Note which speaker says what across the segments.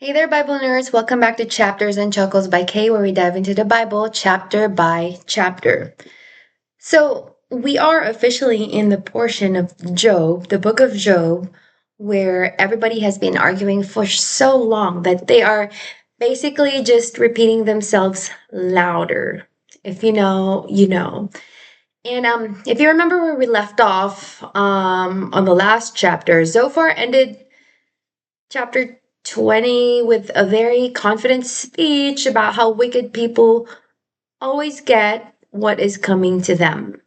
Speaker 1: Hey there, Bible nerds. Welcome back to Chapters and Chuckles by Kay, where we dive into the Bible chapter by chapter. So, we are officially in the portion of Job, the book of Job, where everybody has been arguing for so long that they are basically just repeating themselves louder. If you know, you know. And if you remember where we left off on the last chapter, Zophar ended chapter 20 with a very confident speech about how wicked people always get what is coming to them.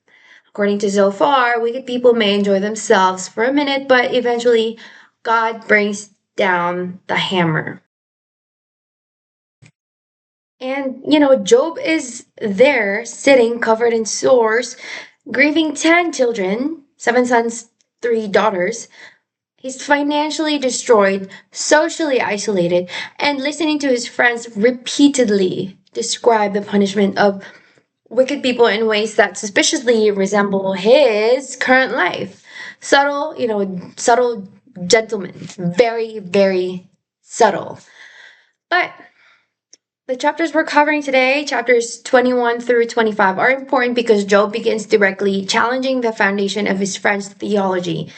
Speaker 1: According to Zophar, wicked people may enjoy themselves for a minute, but eventually God brings down the hammer. And, Job is there sitting covered in sores, grieving 10 children, 7 sons, 3 daughters. He's financially destroyed, socially isolated, and listening to his friends repeatedly describe the punishment of wicked people in ways that suspiciously resemble his current life. Subtle gentleman. Very, very subtle. But the chapters we're covering today, chapters 21 through 25, are important because Job begins directly challenging the foundation of his friend's theology.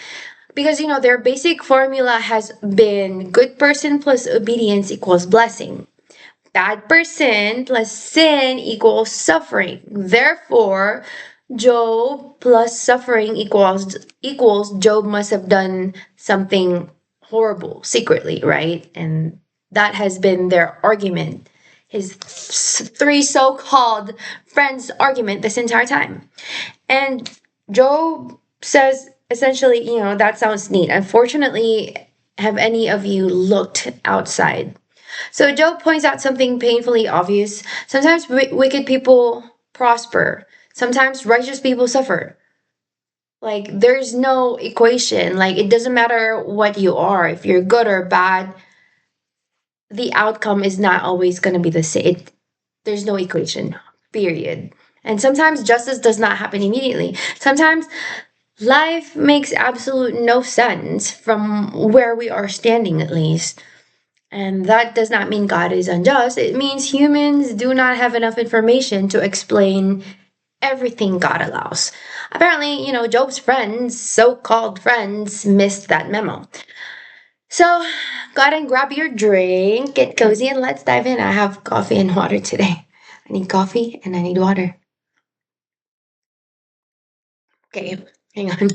Speaker 1: Because, their basic formula has been good person plus obedience equals blessing. Bad person plus sin equals suffering. Therefore, Job plus suffering equals Job must have done something horrible secretly, right? And that has been their argument. His three so-called friends' argument this entire time. And Job says essentially, that sounds neat. Unfortunately, have any of you looked outside? So Job points out something painfully obvious. Sometimes wicked people prosper. Sometimes righteous people suffer. Like, there's no equation. Like, it doesn't matter what you are. If you're good or bad, the outcome is not always going to be the same. There's no equation, period. And sometimes justice does not happen immediately. Sometimes life makes absolute no sense from where we are standing, at least. And that does not mean God is unjust. It means humans do not have enough information to explain everything God allows. Apparently, Job's friends, so-called friends, missed that memo. So, go ahead and grab your drink, get cozy, and let's dive in. I have coffee and water today. I need coffee and I need water. Okay, hang on.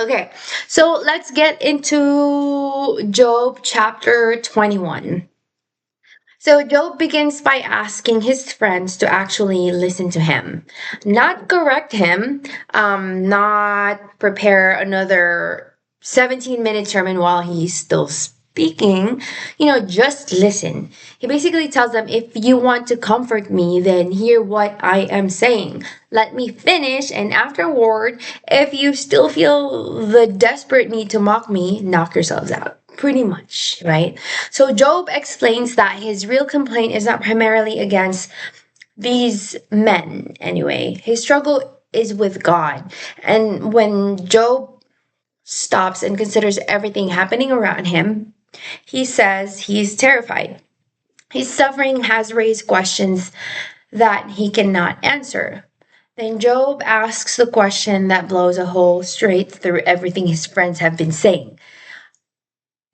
Speaker 1: Okay, so let's get into Job chapter 21. So Job begins by asking his friends to actually listen to him, not correct him, not prepare another 17-minute sermon while he's still speaking. Just listen. He basically tells them, if you want to comfort me, then hear what I am saying. Let me finish, and afterward, if you still feel the desperate need to mock me, knock yourselves out. Pretty much, right? So Job explains that his real complaint is not primarily against these men, anyway. His struggle is with God. And when Job stops and considers everything happening around him, he says he's terrified. His suffering has raised questions that he cannot answer. Then Job asks the question that blows a hole straight through everything his friends have been saying.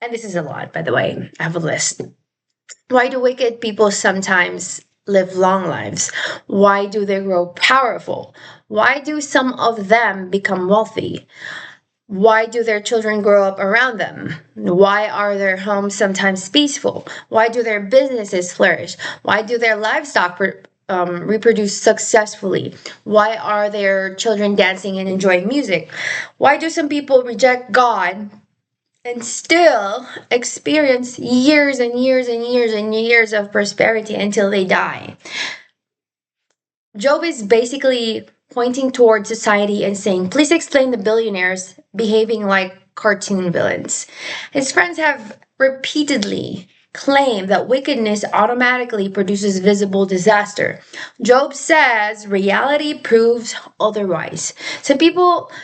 Speaker 1: And this is a lot, by the way. I have a list. Why do wicked people sometimes live long lives? Why do they grow powerful? Why do some of them become wealthy? Why do their children grow up around them? Why are their homes sometimes peaceful? Why do their businesses flourish? Why do their livestock reproduce successfully? Why are their children dancing and enjoying music? Why do some people reject God and still experience years and years and years and years of prosperity until they die? Job is basically pointing toward society and saying, please explain the billionaires behaving like cartoon villains. His friends have repeatedly claim that wickedness automatically produces visible disaster. Job says reality proves otherwise.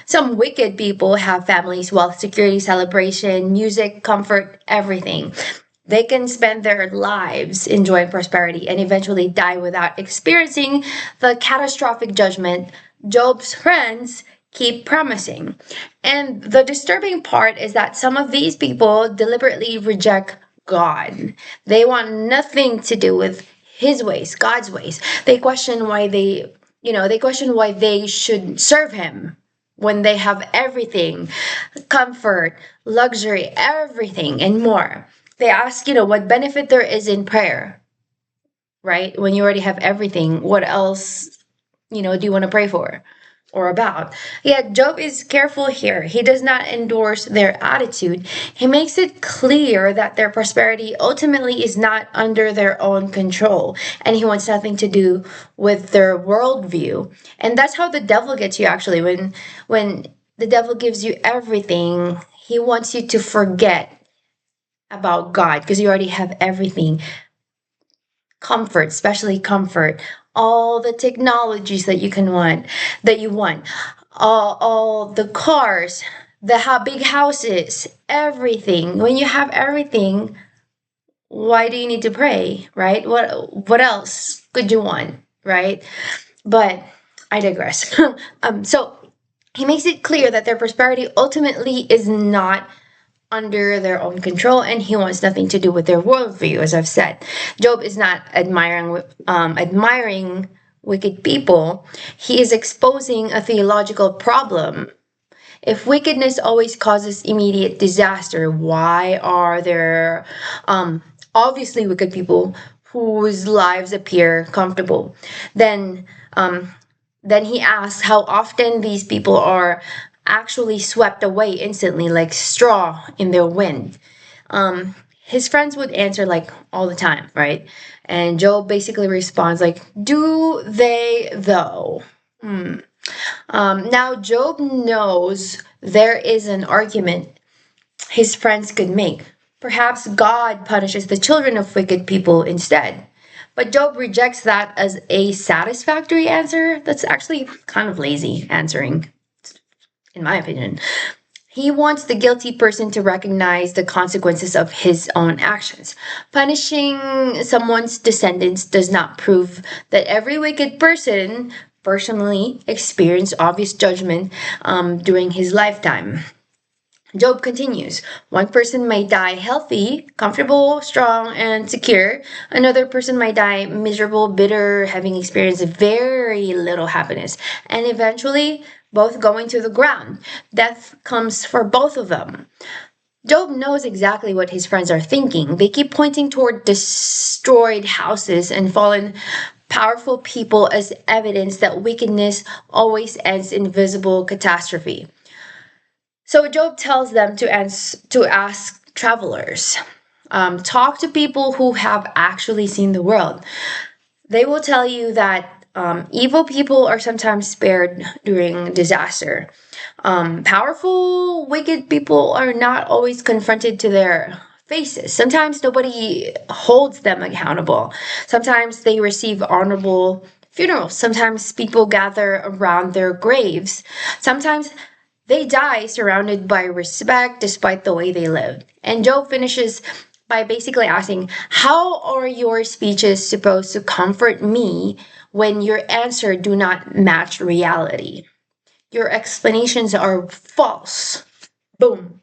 Speaker 1: Some wicked people have families, wealth, security, celebration, music, comfort, everything. They can spend their lives enjoying prosperity and eventually die without experiencing the catastrophic judgment Job's friends keep promising. And the disturbing part is that some of these people deliberately reject God. They want nothing to do with his ways, God's ways. They question why they should serve him when they have everything, comfort, luxury, everything and more. They ask, what benefit there is in prayer, right? When you already have everything, what else, do you want to pray for or about? Yeah, Job is careful here. He does not endorse their attitude. He makes it clear that their prosperity ultimately is not under their own control, and he wants nothing to do with their worldview. And that's how the devil gets you actually. When the devil gives you everything, he wants you to forget about God because you already have everything. Comfort, especially comfort, all the technologies that you want, all the cars, the big houses, everything. When you have everything, why do you need to pray, right? What else could you want, right? But I digress. So he makes it clear that their prosperity ultimately is not under their own control, and he wants nothing to do with their worldview, as I've said. Job is not admiring wicked people. He is exposing a theological problem. If wickedness always causes immediate disaster, why are there obviously wicked people whose lives appear comfortable? Then he asks how often these people are actually swept away instantly like straw in their wind. His friends would answer like all the time, right? And Job basically responds like, do they though? Now Job knows there is an argument his friends could make. Perhaps God punishes the children of wicked people instead. But Job rejects that as a satisfactory answer. That's actually kind of lazy answering, in my opinion. He wants the guilty person to recognize the consequences of his own actions. Punishing someone's descendants does not prove that every wicked person personally experienced obvious judgment during his lifetime. Job continues, one person may die healthy, comfortable, strong, and secure. Another person might die miserable, bitter, having experienced very little happiness, and eventually both going to the ground. Death comes for both of them. Job knows exactly what his friends are thinking. They keep pointing toward destroyed houses and fallen powerful people as evidence that wickedness always ends in visible catastrophe. So Job tells them to ask travelers, talk to people who have actually seen the world. They will tell you that evil people are sometimes spared during disaster. Powerful, wicked people are not always confronted to their faces. Sometimes nobody holds them accountable. Sometimes they receive honorable funerals. Sometimes people gather around their graves. Sometimes they die surrounded by respect despite the way they lived. And Job finishes by basically asking, how are your speeches supposed to comfort me when your answer do not match reality? Your explanations are false. Boom.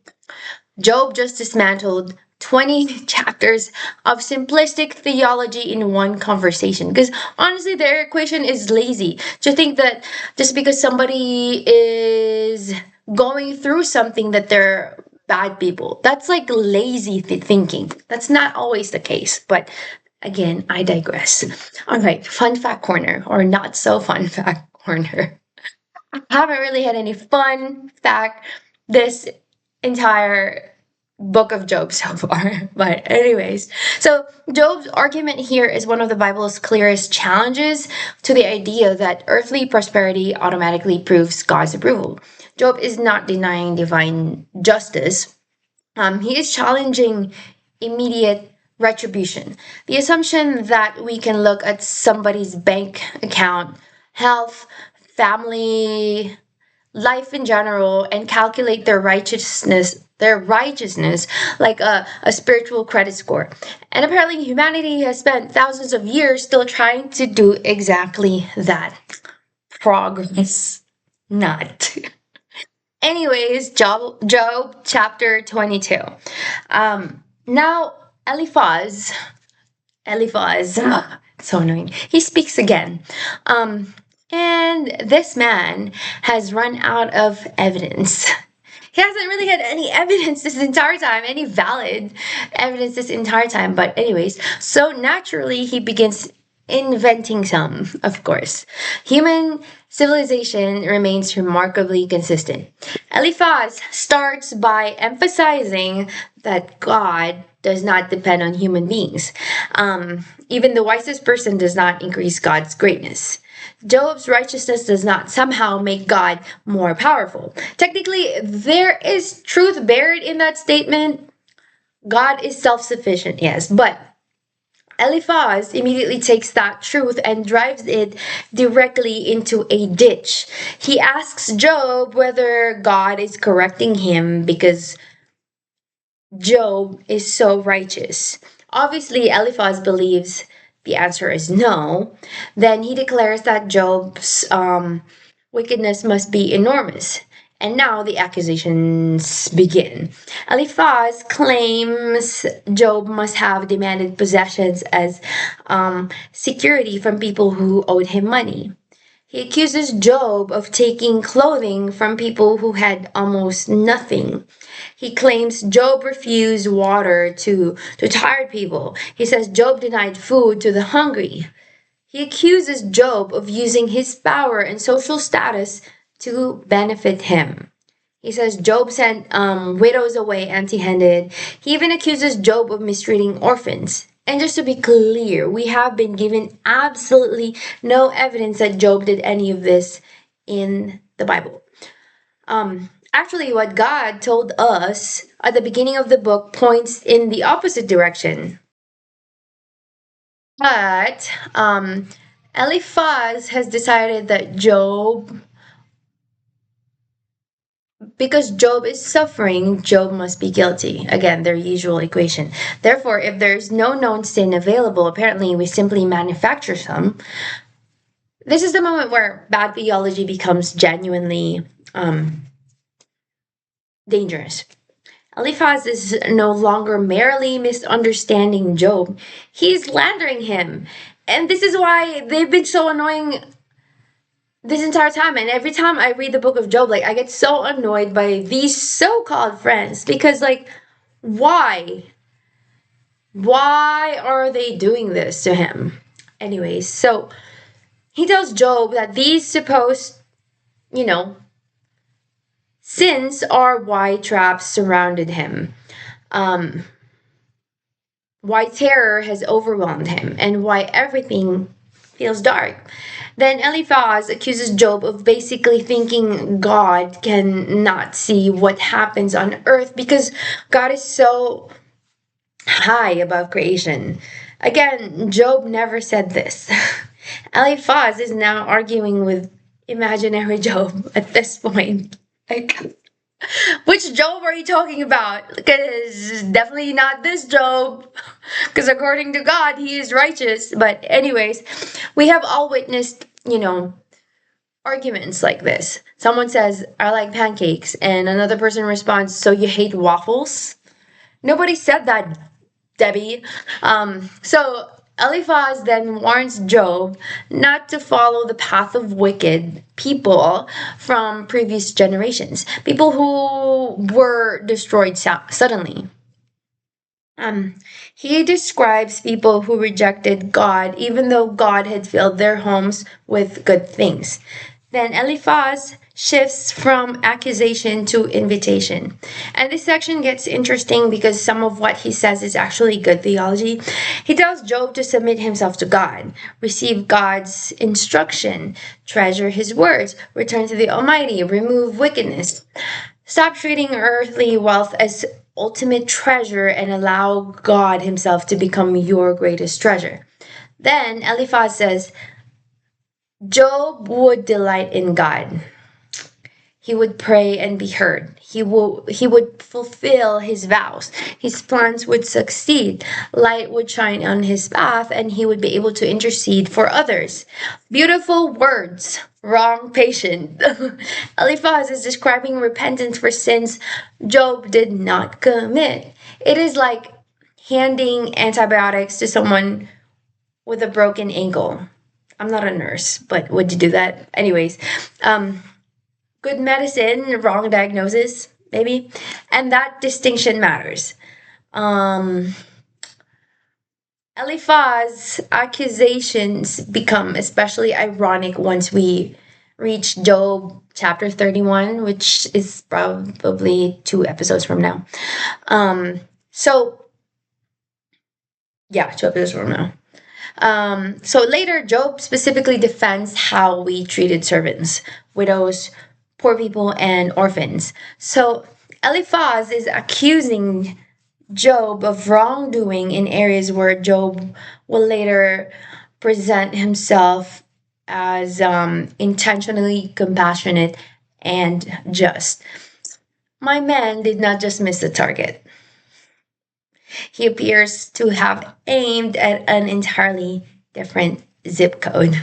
Speaker 1: Job just dismantled 20 chapters of simplistic theology in one conversation. Because honestly, their equation is lazy. To think that just because somebody is going through something that they're bad people, that's like lazy thinking. That's not always the case. But again, I digress. All right, fun fact corner or not so fun fact corner. I haven't really had any fun fact this entire book of Job so far. But anyways, so Job's argument here is one of the Bible's clearest challenges to the idea that earthly prosperity automatically proves God's approval. Job is not denying divine justice. He is challenging immediate retribution. The assumption that we can look at somebody's bank account, health, family, life in general, and calculate their righteousness like a spiritual credit score. And apparently humanity has spent thousands of years still trying to do exactly that. Progress. Not. Anyways, Job chapter 22. Now, Eliphaz, so annoying. He speaks again. And this man has run out of evidence. He hasn't really had any evidence this entire time, any valid evidence this entire time. But, anyways, so naturally he begins inventing some, of course. Human civilization remains remarkably consistent. Eliphaz starts by emphasizing that God does not depend on human beings. Even the wisest person does not increase God's greatness. Job's righteousness does not somehow make God more powerful. Technically, there is truth buried in that statement. God is self-sufficient, yes, but Eliphaz immediately takes that truth and drives it directly into a ditch. He asks Job whether God is correcting him because Job is so righteous. Obviously, Eliphaz believes the answer is no. Then he declares that Job's wickedness must be enormous. And now the accusations begin. Eliphaz claims Job must have demanded possessions as security from people who owed him money. He accuses Job of taking clothing from people who had almost nothing. He claims Job refused water to tired people. He says Job denied food to the hungry. He accuses Job of using his power and social status to benefit him. He says Job sent widows away empty-handed. He even accuses Job of mistreating orphans. And just to be clear, we have been given absolutely no evidence that Job did any of this in the Bible. Actually, what God told us at the beginning of the book points in the opposite direction. But Eliphaz has decided that because Job is suffering, Job must be guilty. Again, their usual equation. Therefore, if there's no known sin available, apparently we simply manufacture some. This is the moment where bad theology becomes genuinely dangerous. Eliphaz is no longer merely misunderstanding Job. He's slandering him. And this is why they've been so annoying this entire time. And every time I read the book of Job, I get so annoyed by these so-called friends because why are they doing this to him? Anyways, so he tells Job that these supposed sins are why traps surrounded him, why terror has overwhelmed him, and why everything feels dark. Then Eliphaz accuses Job of basically thinking God cannot see what happens on earth because God is so high above creation. Again, Job never said this. Eliphaz is now arguing with imaginary Job at this point. Which Job are you talking about? Because definitely not this Job. Because according to God, he is righteous. But anyways, we have all witnessed, arguments like this. Someone says, I like pancakes. And another person responds, so you hate waffles? Nobody said that, Debbie. So Eliphaz then warns Job not to follow the path of wicked people from previous generations, people who were destroyed suddenly. He describes people who rejected God even though God had filled their homes with good things. Then Eliphaz shifts from accusation to invitation. And this section gets interesting because some of what he says is actually good theology. He tells Job to submit himself to God, receive God's instruction, treasure his words, return to the Almighty, remove wickedness. Stop treating earthly wealth as ultimate treasure and allow God Himself to become your greatest treasure. Then Eliphaz says, Job would delight in God. He would pray and be heard. He would fulfill his vows. His plans would succeed. Light would shine on his path and he would be able to intercede for others. Beautiful words, wrong patient. Eliphaz is describing repentance for sins Job did not commit. It is like handing antibiotics to someone with a broken ankle. I'm not a nurse, but would you do that? Anyways, good medicine, wrong diagnosis, maybe. And that distinction matters. Um, Eliphaz's accusations become especially ironic once we reach Job chapter 31, which is probably 2 episodes from now. So, yeah, 2 episodes from now. So later, Job specifically defends how we treated servants, widows, poor people, and orphans. So Eliphaz is accusing Job of wrongdoing in areas where Job will later present himself as intentionally compassionate and just. My man did not just miss the target. He appears to have aimed at an entirely different zip code.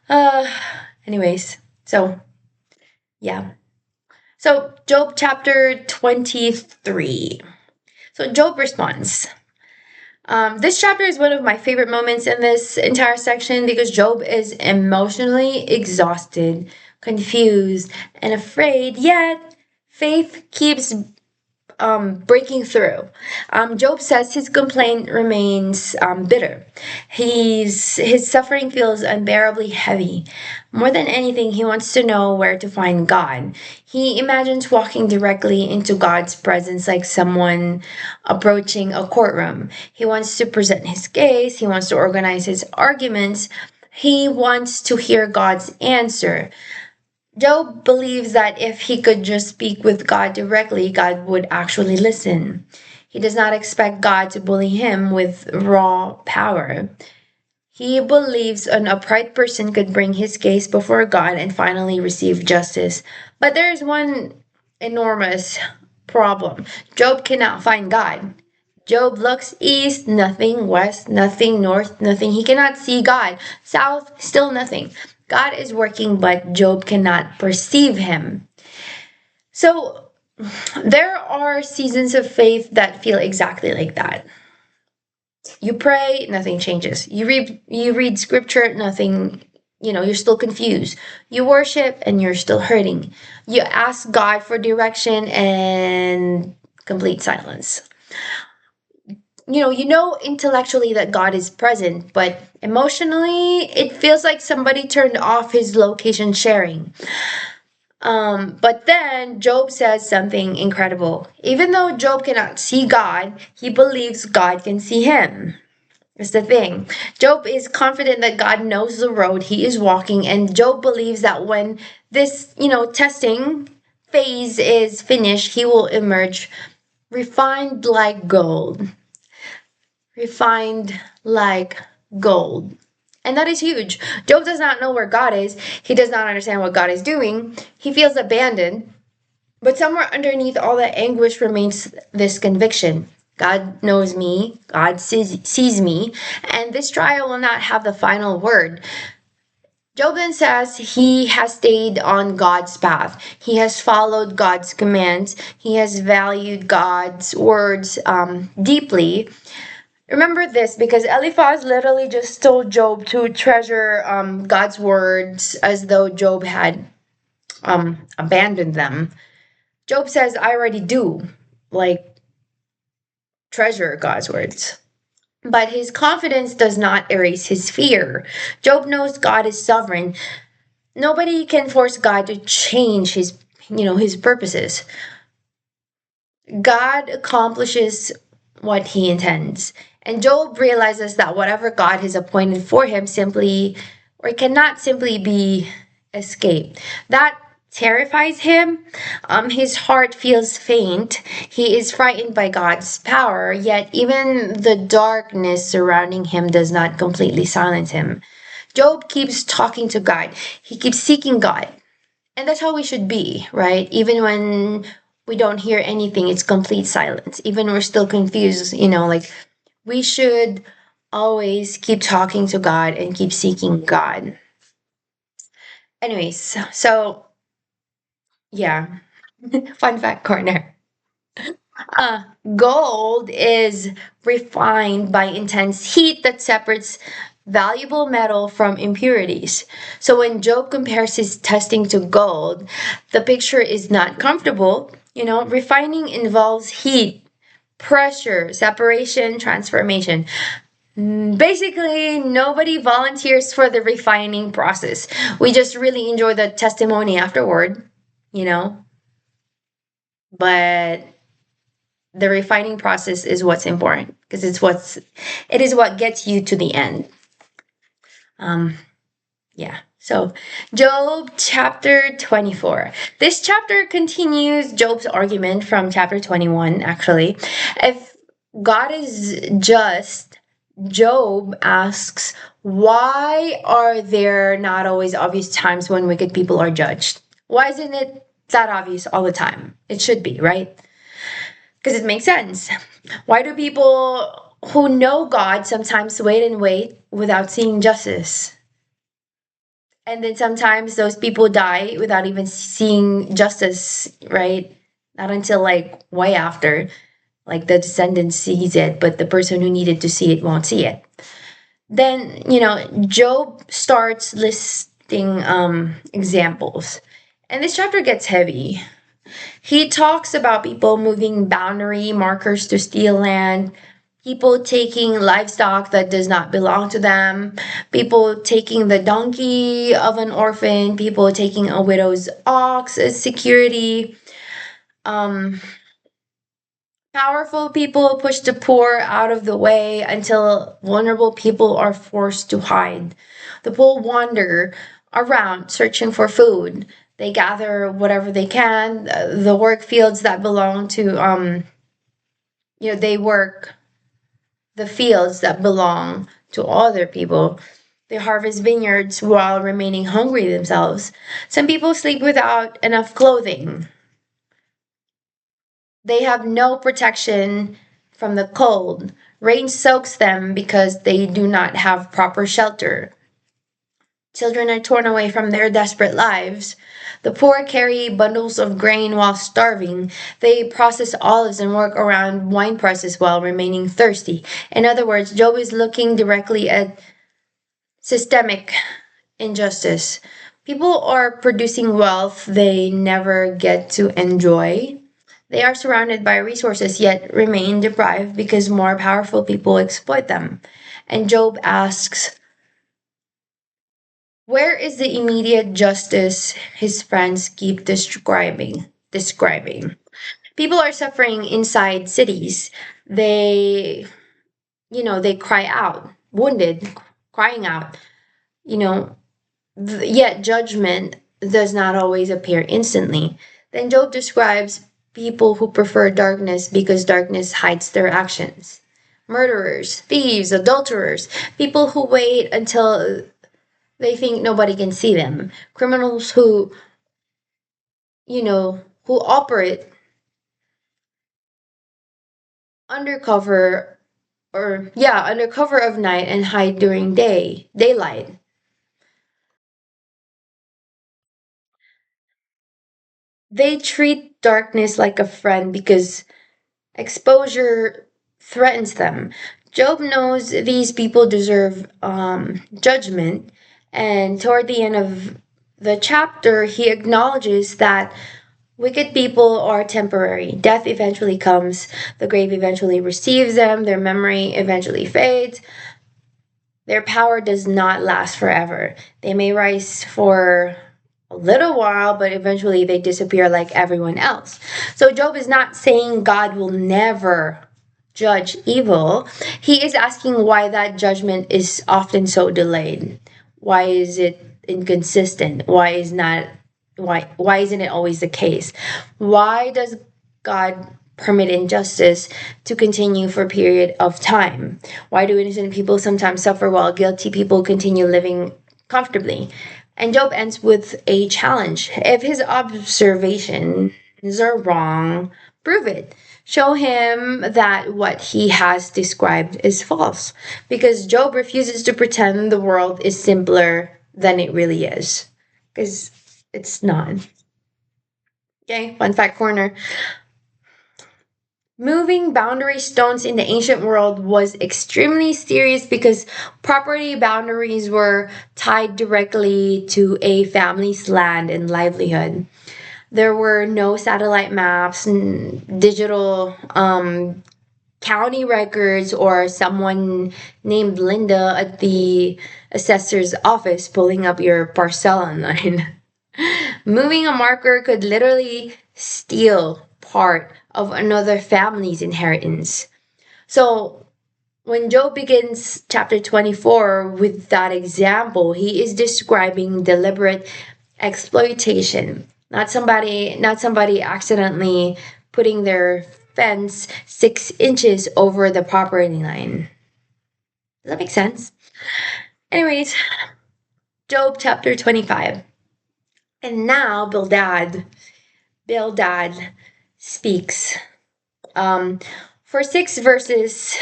Speaker 1: Uh, anyways, so yeah. So, Job chapter 23. So, Job responds. This chapter is one of my favorite moments in this entire section because Job is emotionally exhausted, confused, and afraid, yet faith keeps breaking through. Job says his complaint remains bitter. His suffering feels unbearably heavy. More than anything, he wants to know where to find God. He imagines walking directly into God's presence like someone approaching a courtroom. He wants to present his case. He wants to organize his arguments. He wants to hear God's answer. Job believes that if he could just speak with God directly, God would actually listen. He does not expect God to bully him with raw power. He believes an upright person could bring his case before God and finally receive justice. But there is one enormous problem. Job cannot find God. Job looks east, nothing, west, nothing, north, nothing. He cannot see God. South, still nothing. God is working, but Job cannot perceive him. So there are seasons of faith that feel exactly like that. You pray, nothing changes. You read scripture, nothing, you're still confused. You worship and you're still hurting. You ask God for direction and complete silence. You know intellectually that God is present, but emotionally, it feels like somebody turned off his location sharing. But then Job says something incredible. Even though Job cannot see God, he believes God can see him. That's the thing. Job is confident that God knows the road he is walking, and Job believes that when this, testing phase is finished, he will emerge refined like gold. Refined like gold. And that is huge. Job does not know where God is. He does not understand what God is doing. He feels abandoned. But somewhere underneath all that anguish remains this conviction. God knows me. God sees me. And this trial will not have the final word. Job then says he has stayed on God's path. He has followed God's commands. He has valued God's words deeply. Remember this because Eliphaz literally just told Job to treasure God's words as though Job had abandoned them. Job says, I already do, like, treasure God's words. But his confidence does not erase his fear. Job knows God is sovereign. Nobody can force God to change his purposes. God accomplishes what he intends. And Job realizes that whatever God has appointed for him cannot simply be escaped. That terrifies him. His heart feels faint. He is frightened by God's power, yet even the darkness surrounding him does not completely silence him. Job keeps talking to God. He keeps seeking God. And that's how we should be, right? Even when we don't hear anything, it's complete silence. Even we're still confused, like we should always keep talking to God and keep seeking God. Anyways, so yeah, fun fact corner. Uh, Gold is refined by intense heat that separates valuable metal from impurities. So when Job compares his testing to gold, the picture is not comfortable. Refining involves heat, pressure, separation, transformation. Basically, nobody volunteers for the refining process. We just really enjoy the testimony afterward, you know? But the refining process is what's important because it is what gets you to the end. Um yeah. So, Job chapter 24. This chapter continues Job's argument from chapter 21 actually. If God is just, Job asks, why are there not always obvious times when wicked people are judged? Why isn't it that obvious all the time? It should be, right? Because it makes sense. Why do people who know God sometimes wait and wait without seeing justice? And then sometimes those people die without even seeing justice, right? Not until like way after, like the descendant sees it, but the person who needed to see it won't see it. Then, Job starts listing examples. And this chapter gets heavy. He talks about people moving boundary markers to steal land, people taking livestock that does not belong to them, people taking the donkey of an orphan, people taking a widow's ox as security. Um, Powerful people push the poor out of the way until vulnerable people are forced to hide. The poor wander around searching for food. They gather whatever they can. The work fields that belong to, they work the fields that belong to other people. They harvest vineyards while remaining hungry themselves. Some people sleep without enough clothing. They have no protection from the cold. Rain soaks them because they do not have proper shelter. Children are torn away from their desperate lives. The poor carry bundles of grain while starving. They process olives and work around wine presses while remaining thirsty. In other words, Job is looking directly at systemic injustice. People are producing wealth they never get to enjoy. They are surrounded by resources yet remain deprived because more powerful people exploit them. And Job asks, where is the immediate justice his friends keep describing? People are suffering inside cities. They cry out, wounded, crying out, you know, yet judgment does not always appear instantly. Then Job describes people who prefer darkness because darkness hides their actions. Murderers, thieves, adulterers, people who wait until they think nobody can see them. Criminals who operate undercover under cover of night and hide during daylight. They treat darkness like a friend because exposure threatens them. Job knows these people deserve judgment, and toward the end of the chapter, he acknowledges that wicked people are temporary. Death eventually comes, the grave eventually receives them, their memory eventually fades. Their power does not last forever. They may rise for a little while, but eventually they disappear like everyone else. So Job is not saying God will never judge evil. He is asking why that judgment is often so delayed. Why is it inconsistent? Why is not Why isn't it always the case? Why does God permit injustice to continue for a period of time? Why do innocent people sometimes suffer while guilty people continue living comfortably? And Job ends with a challenge. If his observations are wrong, prove it. Show him that what he has described is false. Because Job refuses to pretend the world is simpler than it really is. Because it's not. Okay, fun fact corner. Moving boundary stones in the ancient world was extremely serious because property boundaries were tied directly to a family's land and livelihood. There were no satellite maps, digital county records, or someone named Linda at the assessor's office pulling up your parcel online. Moving a marker could literally steal part of another family's inheritance. So, when Job begins chapter 24 with that example, he is describing deliberate exploitation. Not somebody accidentally putting their fence 6 inches over the property line. Does that make sense? Anyways, Job chapter 25. And now Bildad speaks. For 6 verses,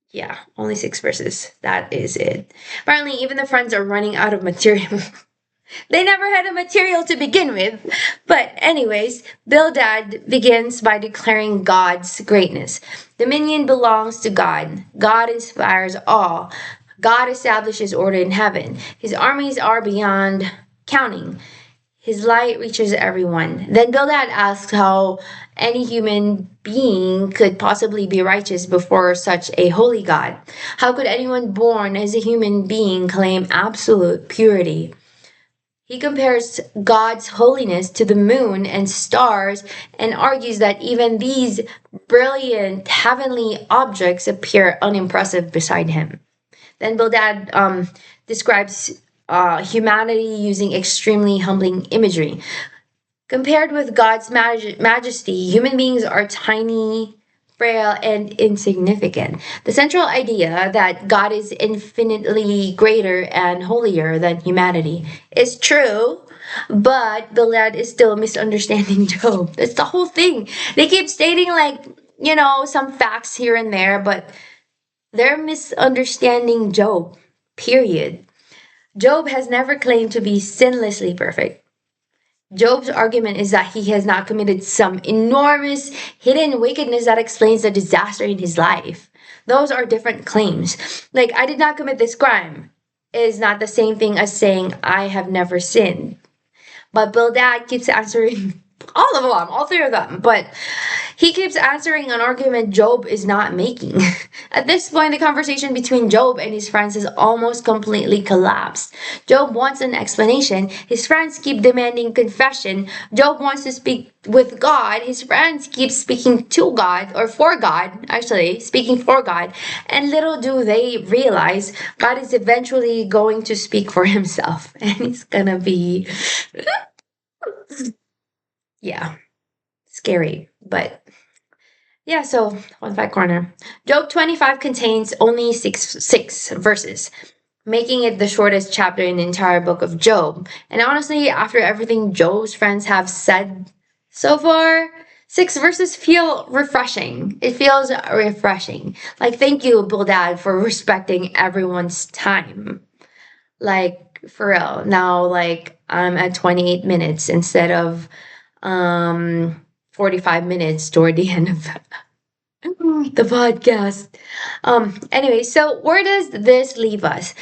Speaker 1: yeah, only 6 verses. That is it. Apparently, even the friends are running out of material. They never had a material to begin with. But, anyways, Bildad begins by declaring God's greatness. Dominion belongs to God. God inspires all. God establishes order in heaven. His armies are beyond counting. His light reaches everyone. Then Bildad asks how any human being could possibly be righteous before such a holy God. How could anyone born as a human being claim absolute purity? He compares God's holiness to the moon and stars and argues that even these brilliant heavenly objects appear unimpressive beside him. Then Bildad describes humanity using extremely humbling imagery. Compared with God's majesty, human beings are tiny, frail, and insignificant. The central idea that God is infinitely greater and holier than humanity is true, but Bildad is still misunderstanding Job. That's the whole thing. They keep stating, like, some facts here and there, but they're misunderstanding Job, period. Job has never claimed to be sinlessly perfect. Job's argument is that he has not committed some enormous hidden wickedness that explains the disaster in his life. Those are different claims. Like, I did not commit this crime is not the same thing as saying I have never sinned. But Bildad keeps answering all of them, all three of them. But he keeps answering an argument Job is not making. At this point, the conversation between Job and his friends has almost completely collapsed. Job wants an explanation. His friends keep demanding confession. Job wants to speak with God. His friends keep speaking to God, or for God, actually, speaking for God. And little do they realize, God is eventually going to speak for himself. And he's gonna be, yeah, scary. But yeah, so one fact corner. Job 25 contains only six verses, making it the shortest chapter in the entire book of Job. And honestly, after everything Job's friends have said so far, 6 verses feel refreshing. It feels refreshing. Like, thank you, Bildad, for respecting everyone's time. Like, for real. Now, like, I'm at 28 minutes instead of 45 minutes toward the end of the podcast. Anyway, so where does this leave us?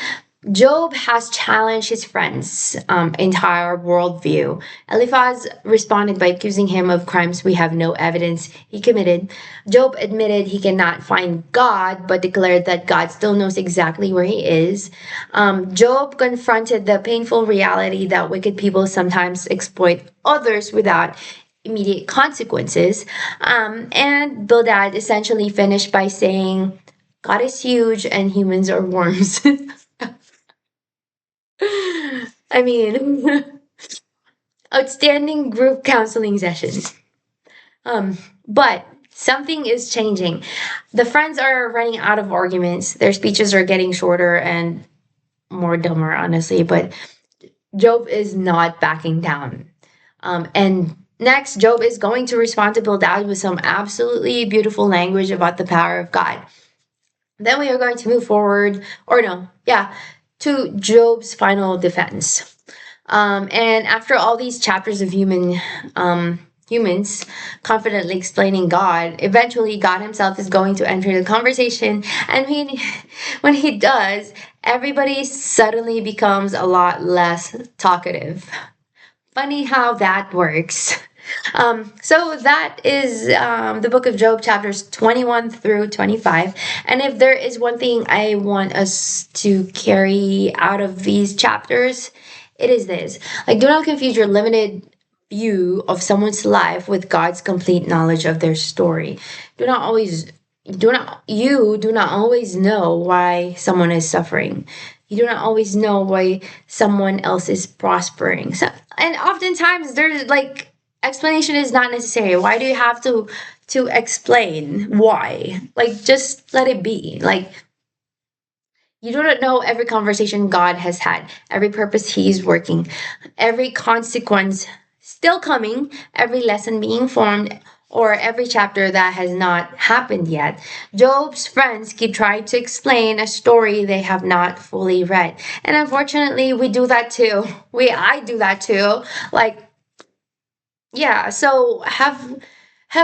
Speaker 1: Job has challenged his friends' entire worldview. Eliphaz responded by accusing him of crimes we have no evidence he committed. Job admitted he cannot find God, but declared that God still knows exactly where he is. Job confronted the painful reality that wicked people sometimes exploit others without immediate consequences. And Bildad essentially finished by saying, God is huge and humans are worms. I mean, Outstanding group counseling sessions. But something is changing. The friends are running out of arguments. Their speeches are getting shorter and more dumber, honestly. But Job is not backing down. And next, Job is going to respond to Bildad with some absolutely beautiful language about the power of God. Then we are going to move forward, or no, yeah, to Job's final defense. And after all these chapters of humans confidently explaining God, eventually God Himself is going to enter the conversation, and when He does, everybody suddenly becomes a lot less talkative. Funny how that works. So that is the book of Job, chapters 21 through 25. And if there is one thing I want us to carry out of these chapters, it is this. Like, do not confuse your limited view of someone's life with God's complete knowledge of their story. Do not always you do not always know why someone is suffering. You do not always know why someone else is prospering. So, and oftentimes there's like explanation is not necessary. Why do you have to explain why? Like, just let it be. Like, you do not know every conversation God has had, every purpose He is working, every consequence still coming, every lesson being formed, or every chapter that has not happened yet. Job's friends keep trying to explain a story they have not fully read. And unfortunately, we do that too. I do that too. Like, yeah, so have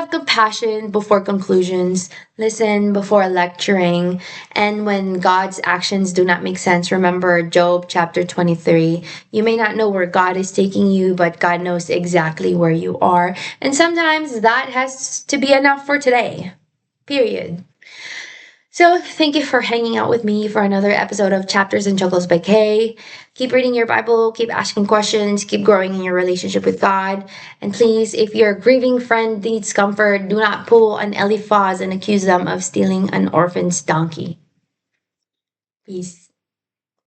Speaker 1: compassion before conclusions, listen before lecturing, and when God's actions do not make sense, remember Job chapter 23. You may not know where God is taking you, but God knows exactly where you are. And sometimes that has to be enough for today. Period. So, thank you for hanging out with me for another episode of Chapters and Chuckles by Kay. Keep reading your Bible, keep asking questions, keep growing in your relationship with God. And please, if your grieving friend needs comfort, do not pull an Eliphaz and accuse them of stealing an orphan's donkey. Peace.